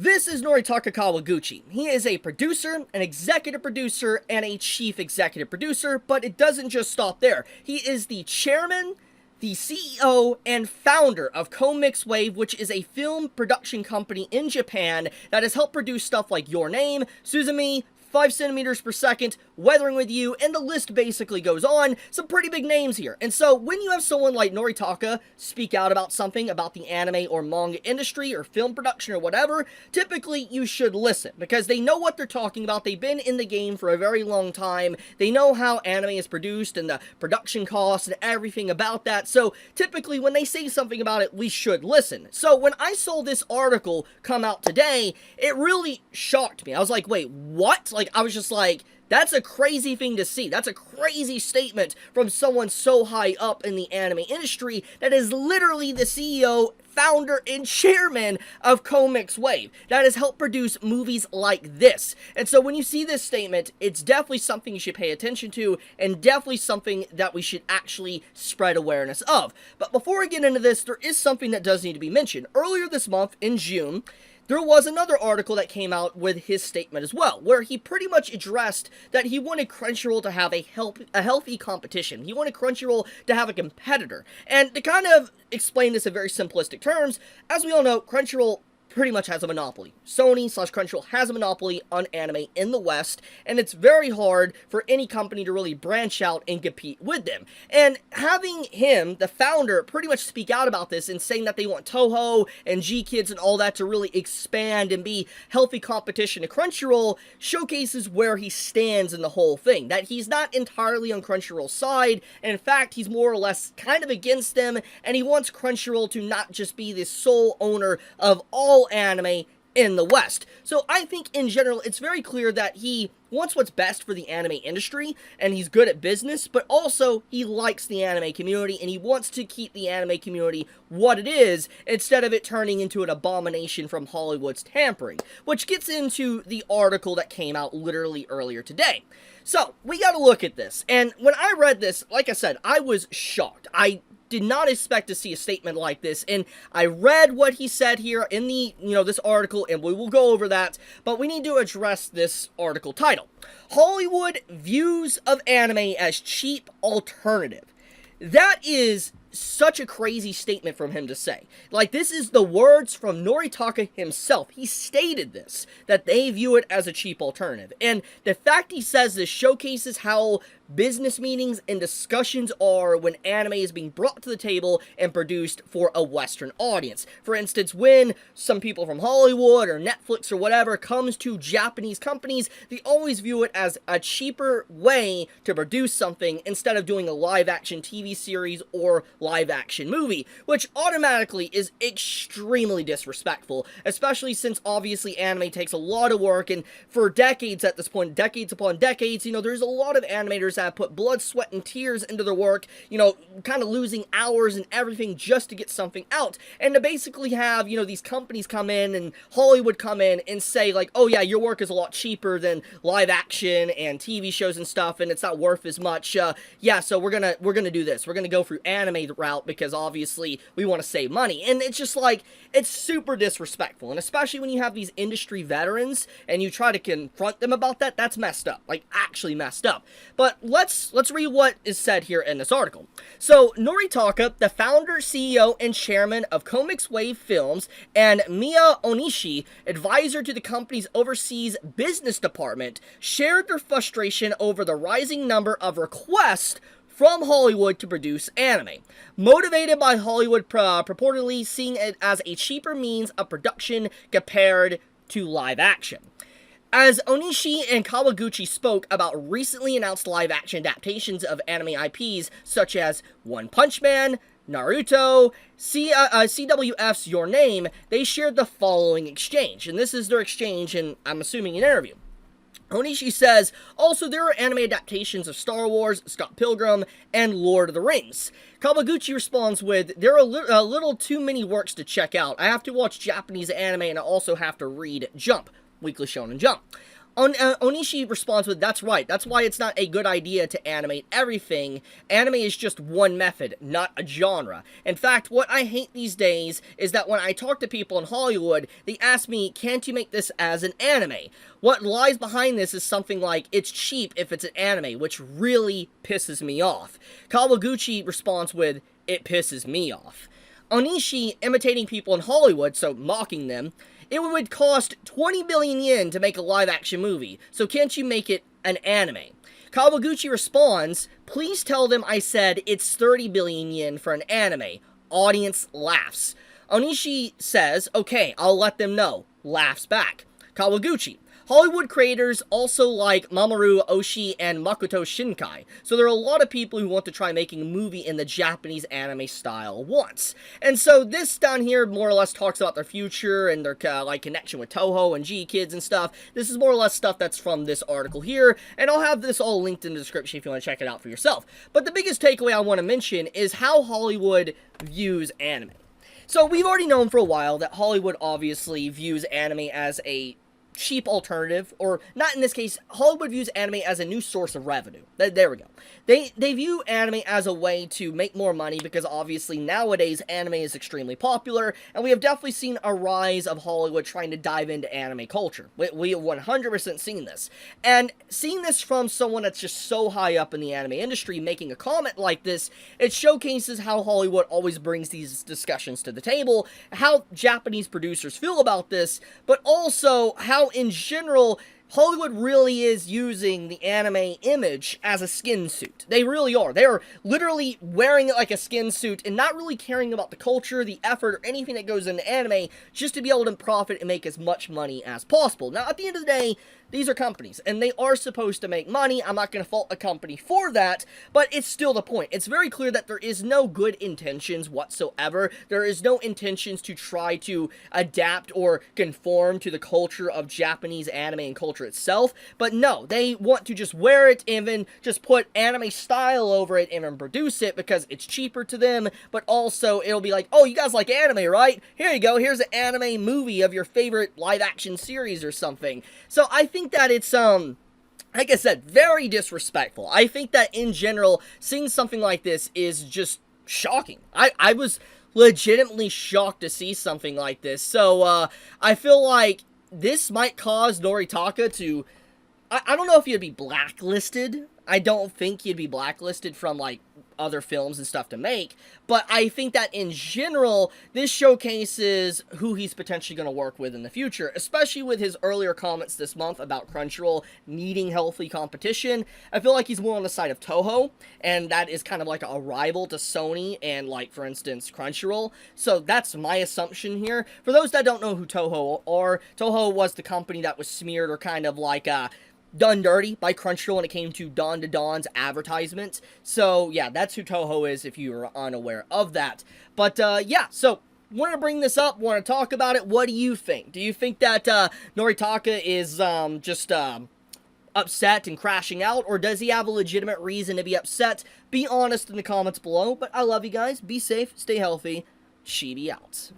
This is Noritaka Kawaguchi. He is a producer, an executive producer, and a chief executive producer, but it doesn't just stop there. He is the chairman, the CEO, and founder of CoMix Wave, which is a film production company in Japan that has helped produce stuff like Your Name, Suzume, 5 centimeters per second, Weathering with You, and the list basically goes on. Some pretty big names here. And so when you have someone like Noritaka speak out about something about the anime or manga industry or film production or whatever, typically you should listen because they know what they're talking about. They've been in the game for a very long time. They know how anime is produced and the production costs and everything about that. So typically when they say something about it, we should listen. So when I saw this article come out today, it really shocked me. I was like, wait, what? Like, I was just like, that's a crazy thing to see. That's a crazy statement from someone so high up in the anime industry that is literally the CEO, founder, and chairman of CoMix Wave that has helped produce movies like this. And so when you see this statement, it's definitely something you should pay attention to and definitely something that we should actually spread awareness of. But before I get into this, there is something that does need to be mentioned. Earlier this month, in June, there was another article that came out with his statement as well, where he pretty much addressed that he wanted Crunchyroll to have a healthy competition. He wanted Crunchyroll to have a competitor. And to kind of explain this in very simplistic terms, as we all know, Crunchyroll pretty much has a monopoly. Sony/Crunchyroll has a monopoly on anime in the West, and it's very hard for any company to really branch out and compete with them. And having him, the founder, pretty much speak out about this and saying that they want TOHO and GKIDs and all that to really expand and be healthy competition to Crunchyroll showcases where he stands in the whole thing. That he's not entirely on Crunchyroll's side, and in fact, he's more or less kind of against them, and he wants Crunchyroll to not just be the sole owner of all anime in the West. So I think in general it's very clear that he wants what's best for the anime industry and he's good at business, but also he likes the anime community and he wants to keep the anime community what it is instead of it turning into an abomination from Hollywood's tampering, which gets into the article that came out literally earlier today. So we gotta look at this, and when I read this, like I said, I was shocked. I did not expect to see a statement like this, and I read what he said here in the, this article, and we will go over that, but we need to address this article title. Hollywood views of anime as cheap alternative. That is such a crazy statement from him to say. Like, this is the words from Noritaka himself. He stated this, that they view it as a cheap alternative. And the fact he says this showcases how business meetings and discussions are when anime is being brought to the table and produced for a Western audience. For instance, when some people from Hollywood or Netflix or whatever comes to Japanese companies, they always view it as a cheaper way to produce something instead of doing a live-action TV series or live-action movie, which automatically is extremely disrespectful, especially since obviously anime takes a lot of work, and for decades at this point, decades upon decades, there's a lot of animators that put blood, sweat, and tears into their work, kind of losing hours and everything just to get something out. And to basically have, these companies come in and Hollywood come in and say like, oh yeah, your work is a lot cheaper than live action and TV shows and stuff, and it's not worth as much. Yeah, so we're gonna do this. We're gonna go through anime route because obviously we want to save money. And it's just like, it's super disrespectful. And especially when you have these industry veterans and you try to confront them about that, that's messed up. Like, actually messed up. But let's read what is said here in this article. So, Noritaka, the founder, CEO, and chairman of CoMix Wave Films, and Mie Onishi, advisor to the company's overseas business department, shared their frustration over the rising number of requests from Hollywood to produce anime, motivated by Hollywood purportedly seeing it as a cheaper means of production compared to live action. As Onishi and Kawaguchi spoke about recently announced live-action adaptations of anime IPs such as One Punch Man, Naruto, CWF's Your Name, they shared the following exchange. And this is their exchange, and I'm assuming an interview. Onishi says, also there are anime adaptations of Star Wars, Scott Pilgrim, and Lord of the Rings. Kawaguchi responds with, there are a little too many works to check out. I have to watch Japanese anime and I also have to read Jump. Weekly Shonen Jump. Onishi responds with, that's right, that's why it's not a good idea to animate everything. Anime is just one method, not a genre. In fact, what I hate these days is that when I talk to people in Hollywood, they ask me, can't you make this as an anime? What lies behind this is something like, it's cheap if it's an anime, which really pisses me off. Kawaguchi responds with, it pisses me off. Onishi imitating people in Hollywood, so mocking them, it would cost 20 billion yen to make a live-action movie, so can't you make it an anime? Kawaguchi responds, please tell them I said it's 30 billion yen for an anime. Audience laughs. Onishi says, okay, I'll let them know. Laughs back. Kawaguchi, Hollywood creators also like Mamoru Oshii and Makoto Shinkai, so there are a lot of people who want to try making a movie in the Japanese anime style once. And so this down here more or less talks about their future and their like connection with TOHO and GKIDs and stuff. This is more or less stuff that's from this article here, and I'll have this all linked in the description if you want to check it out for yourself. But the biggest takeaway I want to mention is how Hollywood views anime. So we've already known for a while that Hollywood obviously views anime as a cheap alternative, or not in this case, Hollywood views anime as a new source of revenue. There we go. They view anime as a way to make more money because obviously nowadays anime is extremely popular, and we have definitely seen a rise of Hollywood trying to dive into anime culture. We have 100% seen this. And seeing this from someone that's just so high up in the anime industry making a comment like this, it showcases how Hollywood always brings these discussions to the table, how Japanese producers feel about this, but also how in general Hollywood really is using the anime image as a skin suit. They really are. They are literally wearing it like a skin suit and not really caring about the culture, the effort, or anything that goes into anime just to be able to profit and make as much money as possible. Now, at the end of the day, these are companies, and they are supposed to make money. I'm not going to fault a company for that, but it's still the point. It's very clear that there is no good intentions whatsoever. There is no intentions to try to adapt or conform to the culture of Japanese anime and culture itself, but no, they want to just wear it and then just put anime style over it and then produce it because it's cheaper to them, but also it'll be like, oh, you guys like anime, right? Here you go, here's an anime movie of your favorite live-action series or something. So I think that it's, like I said, very disrespectful. I think that in general, seeing something like this is just shocking. I was legitimately shocked to see something like this. So, I feel like this might cause Noritaka to, I don't know if he'd be blacklisted. I don't think he'd be blacklisted from, like, other films and stuff to make, but I think that in general, this showcases who he's potentially going to work with in the future, especially with his earlier comments this month about Crunchyroll needing healthy competition. I feel like he's more on the side of TOHO, and that is kind of like a rival to Sony and, like, for instance, Crunchyroll. So that's my assumption here. For those that don't know who TOHO are, TOHO was the company that was smeared or kind of like, done dirty by Crunchyroll when it came to Dawn to Dawn's advertisements. So, yeah, that's who TOHO is if you are unaware of that. But, yeah, so, want to bring this up, want to talk about it. What do you think? Do you think that Noritaka is just upset and crashing out, or does he have a legitimate reason to be upset? Be honest in the comments below, but I love you guys. Be safe, stay healthy. Chibi out.